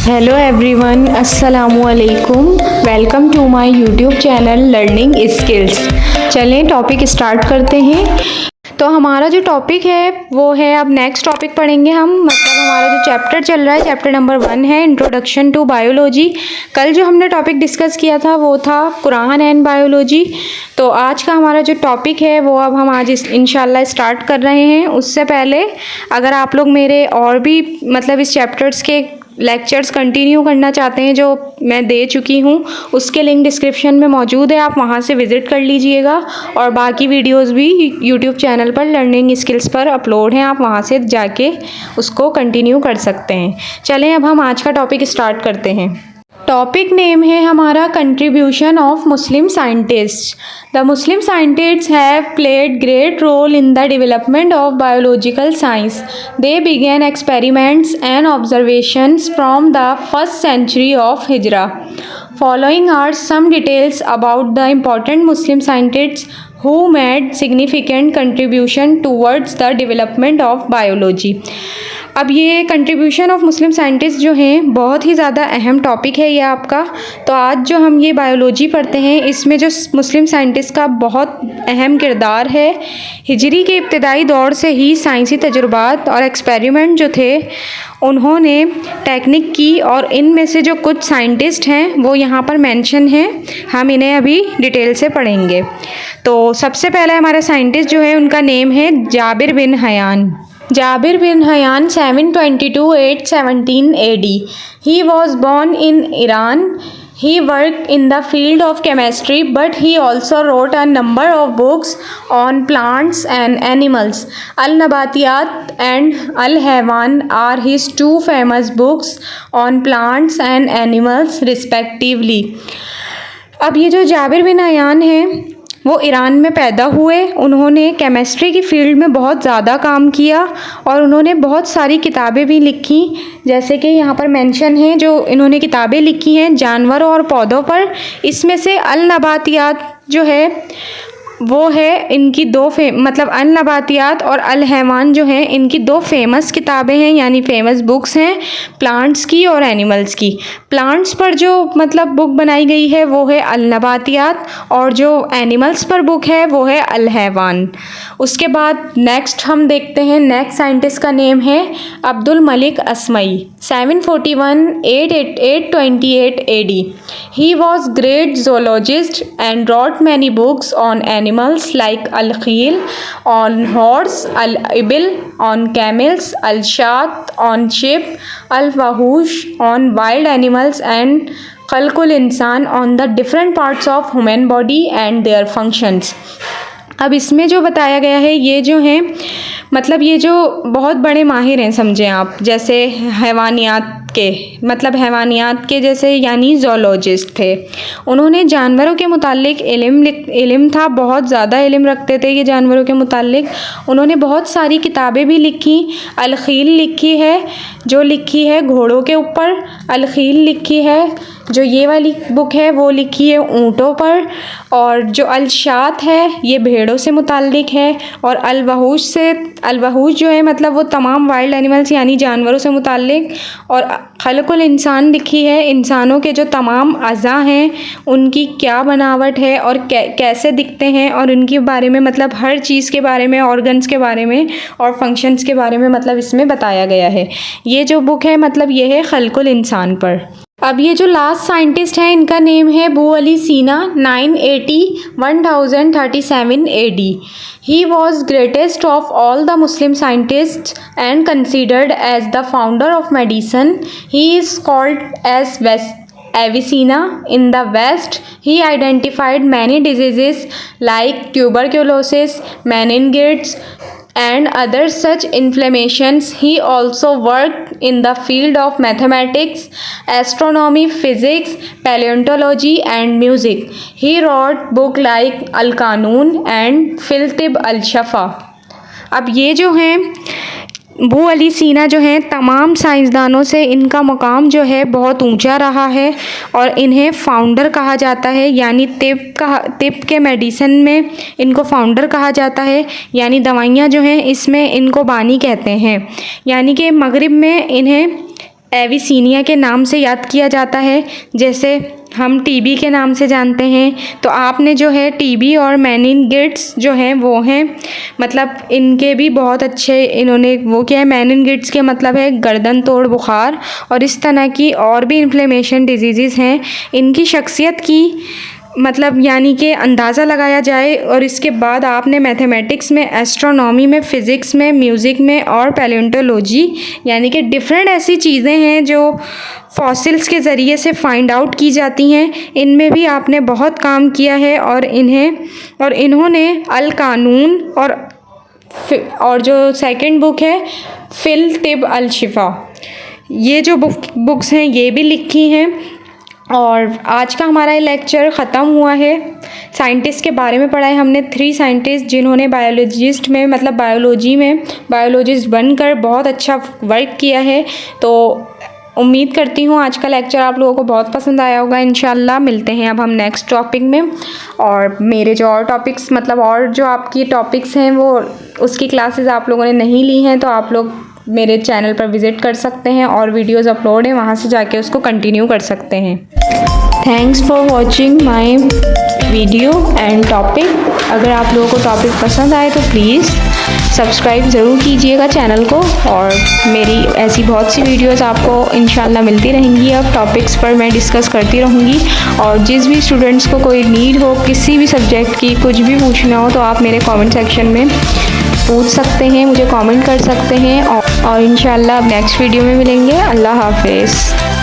Hello everyone, अस्सलामुअलैकुम। Welcome to my YouTube channel learning skills. चलें topic start करते हैं। तो हमारा जो टॉपिक है वो है, अब नेक्स्ट टॉपिक पढ़ेंगे हम। मतलब हमारा जो चैप्टर चल रहा है, चैप्टर नंबर 1 है इंट्रोडक्शन टू बायोलॉजी। कल जो हमने टॉपिक डिस्कस किया था वो था कुरान एंड बायोलॉजी। तो आज का हमारा जो टॉपिक है वो अब हम आज इंशाल्लाह स्टार्ट कर रहे हैं। उससे पहले अगर आप लोग मेरे और भी मतलब इस चैप्टर्स के लेक्चर्स कंटिन्यू करना चाहते हैं जो मैं दे चुकी हूँ, उसके लिंक डिस्क्रिप्शन में मौजूद है, आप वहाँ से विज़िट कर लीजिएगा। और बाकी वीडियोस भी यूट्यूब चैनल पर लर्निंग स्किल्स पर अपलोड हैं, आप वहाँ से जाके उसको कंटिन्यू कर सकते हैं। चलें अब हम आज का टॉपिक स्टार्ट करते हैं। टॉपिक नेम है हमारा contribution of Muslim scientist. The Muslim scientists have played great role in the development of biological science. They began experiments and observations from the first century of Hijra. Following are some details about the important Muslim scientists who made significant contribution towards the development of biology। अब ये contribution of Muslim scientist जो हैं बहुत ही ज़्यादा अहम topic है ये आपका। तो आज जो हम ये बायोलॉजी पढ़ते हैं इसमें जो मुस्लिम साइंटिस्ट का बहुत अहम किरदार है। हिजरी के इब्तदाई दौर से ही साइंसी तजुर्बात और एक्सपेरिमेंट जो थे उन्होंने टेक्निक की, और इनमें से जो कुछ साइंटिस्ट हैं वो यहाँ पर मेंशन हैं, हम इन्हें अभी डिटेल से पढ़ेंगे। तो सबसे पहले हमारा साइंटिस्ट जो है उनका नेम है Jabir bin Hayyan. Jabir bin Hayyan 722-817 AD. He was born in Iran. He worked in the field of chemistry, but he also wrote a number of books on plants and animals. Al-Nabatiyat and Al-Haywan are his two famous books on plants and animals respectively. अब ये जो Jabir bin Hayyan है वो Iran में पैदा हुए। उन्होंने chemistry की फील्ड में बहुत ज़्यादा काम किया और उन्होंने बहुत सारी किताबें भी लिखी, जैसे कि यहाँ पर मेंशन है जो इन्होंने किताबें लिखी हैं जानवरों और पौधों पर। इसमें से अल नबातियात जो है वो है इनकी मतलब अल नबातियात और अल हैवान जो है इनकी दो फेमस किताबें हैं, यानी फेमस बुक्स हैं प्लांट्स की और एनिमल्स की। प्लांट्स पर जो मतलब बुक बनाई गई है वो है अल नबातियात, और जो एनिमल्स पर बुक है वो है अल हैवान। उसके बाद नेक्स्ट हम देखते हैं, नेक्स्ट साइंटिस्ट का नेम है Abdul Malik असमई। 741-828 AD। He was great zoologist and wrote many books on animals like Al-Khil on horse, Al-Ibil on camels, Al-Shat on sheep, Al-Wahush on wild animals, and Khalqul Insan on the different parts of human body and their functions। अब इसमें जो बताया गया है ये जो हैं मतलब ये जो बहुत बड़े माहिर हैं समझें आप, जैसे हैवानियात के मतलब हैवानियात के जैसे यानी ज़ूलॉजिस्ट थे। उन्होंने जानवरों के मुतालिक इल्म था, बहुत ज़्यादा इल्म रखते थे ये जानवरों के मुतालिक। उन्होंने बहुत सारी किताबें भी लिखी। अल-खील लिखी है जो लिखी है घोड़ों के ऊपर, अल-खील लिखी है जो ये वाली बुक है वो लिखी है ऊँटों पर, और जो अल-शात है ये भेड़ों से मुताल्लिक है, और अल-वहूश जो है मतलब वो तमाम वाइल्ड एनिमल्स यानी जानवरों से मुताल्लिक, और खल्कुल इंसान लिखी है इंसानों के जो तमाम अज़ा हैं उनकी क्या बनावट है और कैसे दिखते हैं, और उनके बारे में मतलब हर चीज़ के बारे में, ऑर्गन्स के बारे में और फंक्शंस के बारे में मतलब इसमें बताया गया है। ये जो बुक है मतलब ये है खल्कुल इंसान पर। अब ये जो लास्ट साइंटिस्ट हैं इनका नेम है अबू अली सीना। 980-1037 AD। He was greatest of all the Muslim scientists and considered as the founder of medicine. He is called as Avicenna in the West. He identified many diseases like tuberculosis, meningitis, and other such inflammations. He also worked in the field of mathematics, astronomy, physics, paleontology, and music. He wrote books like Al-Qanun and Fil-Tib Al-Shafa। अब ये जो हैं अबू अली सीना जो हैं तमाम साइंसदानों से इनका मकाम जो है बहुत ऊंचा रहा है, और इन्हें फाउंडर कहा जाता है, यानी तिब के मेडिसिन में इनको फाउंडर कहा जाता है, यानी दवाइयाँ जो हैं इसमें इनको बानी कहते हैं। यानी कि मगरिब में इन्हें एविसीनिया के नाम से याद किया जाता है, जैसे हम टीबी के नाम से जानते हैं। तो आपने जो है टीबी और मेनिनगिट्स जो हैं वो हैं, मतलब इनके भी बहुत अच्छे इन्होंने वो किया है। मेनिनगिट्स के मतलब है गर्दन तोड़ बुखार, और इस तरह की और भी इन्फ्लेमेशन डिजीज़ हैं। इनकी शख्सियत की मतलब यानी कि अंदाज़ा लगाया जाए, और इसके बाद आपने मैथमेटिक्स में, एस्ट्रोनॉमी में, फ़िज़िक्स में, म्यूज़िक में और पैलियोंटोलॉजी यानी कि डिफरेंट ऐसी चीज़ें हैं जो फॉसिल्स के ज़रिए से फाइंड आउट की जाती हैं, इनमें भी आपने बहुत काम किया है। और इन्होंने अल कानून और जो सेकंड बुक है फिल तिब अल शिफा, ये जो बुक्स हैं ये भी लिखी हैं। और आज का हमारा लेक्चर ख़त्म हुआ है। साइंटिस्ट के बारे में पढ़ा है हमने, 3 साइंटिस्ट जिन्होंने बायोलॉजिस्ट में मतलब बायोलॉजी में बायोलॉजिस्ट बनकर बहुत अच्छा वर्क किया है। तो उम्मीद करती हूँ आज का लेक्चर आप लोगों को बहुत पसंद आया होगा। इंशाल्लाह मिलते हैं अब हम नेक्स्ट टॉपिक में। और मेरे जो और टॉपिक्स मतलब और जो आपकी टॉपिक्स हैं वो उसकी क्लासेस आप लोगों ने नहीं ली हैं तो आप लोग मेरे चैनल पर विज़िट कर सकते हैं, और वीडियोज़ अपलोड हैं वहाँ से जाके उसको कंटिन्यू कर सकते हैं। Thanks for watching my video and topic. अगर आप लोगों को टॉपिक पसंद आए तो प्लीज़ सब्सक्राइब ज़रूर कीजिएगा चैनल को, और मेरी ऐसी बहुत सी वीडियोस आपको इंशाल्लाह मिलती रहेंगी। अब टॉपिक्स पर मैं डिस्कस करती रहूँगी, और जिस भी स्टूडेंट्स को कोई नीड हो किसी भी सब्जेक्ट की, कुछ भी पूछना हो तो आप मेरे कमेंट सेक्शन में पूछ सकते हैं, मुझे कमेंट कर सकते हैं। और इंशाल्लाह अब नेक्स्ट वीडियो में मिलेंगे। अल्लाह हाफ़िज़।